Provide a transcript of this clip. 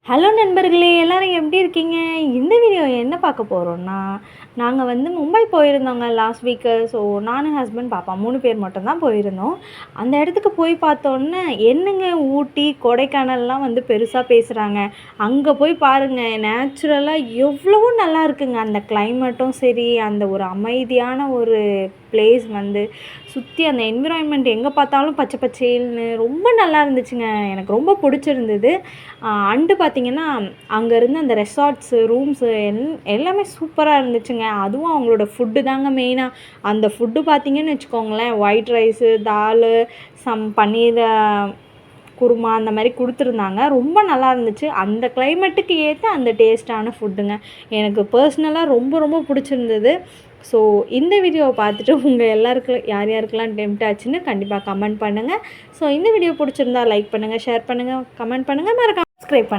Hello நண்பர்களே, எல்லாரும் எப்படி இருக்கீங்க? இந்த வீடியோ என்ன பார்க்க போறோம்னா, நாங்க வந்து மும்பை போயிருந்தோங்க லாஸ்ட் வீக்கு. ஸோ நானும் ஹஸ்பண்ட், பாப்பா 3 பேர் மட்டும் தான் போயிருந்தோம். அந்த இடத்துக்கு போய் பார்த்தோன்னே, என்னங்க ஊட்டி, கொடைக்கானல்லாம் வந்து பெருசா பேசுறாங்க. அங்க போய் பாருங்க, நேச்சுரலா எவ்வளவோ நல்லா இருக்குங்க. அந்த கிளைமேட்டும் சரி, அந்த ஒரு அமைதியான ஒரு பிளேஸ் வந்து சுற்றி அந்த என்விரான்மெண்ட் எங்கே பார்த்தாலும் பச்சை பச்சேல்னு ரொம்ப நல்லா இருந்துச்சுங்க. எனக்கு ரொம்ப பிடிச்சிருந்தது. அண்டு பார்த்திங்கன்னா, அங்கே இருந்த அந்த ரெசார்ட்ஸு, ரூம்ஸு எல்லாமே சூப்பராக இருந்துச்சுங்க. அதுவும் அவங்களோட ஃபுட்டு தாங்க மெயினாக. அந்த ஃபுட்டு பார்த்திங்கன்னு வச்சுக்கோங்களேன், ஒயிட் ரைஸு, தால், பன்னீர் குருமா அந்த மாதிரி கொடுத்துருந்தாங்க. ரொம்ப நல்லா இருந்துச்சு. அந்த கிளைமேட்டுக்கு ஏற்ற அந்த டேஸ்ட்டான ஃபுட்டுங்க. எனக்கு பர்சனலாக ரொம்ப ரொம்ப பிடிச்சிருந்தது. ஸோ இந்த வீடியோவை பார்த்துட்டு உங்கள் எல்லாருக்கும் யார் யாருக்கெல்லாம் டெம்ப்ட் ஆச்சுன்னு கண்டிப்பாக கமெண்ட் பண்ணுங்கள். ஸோ இந்த வீடியோ பிடிச்சிருந்தா லைக் பண்ணுங்கள், ஷேர் பண்ணுங்கள், கமெண்ட் பண்ணுங்கள், மறக்காம சப்ஸ்கிரைப் பண்ணுங்கள்.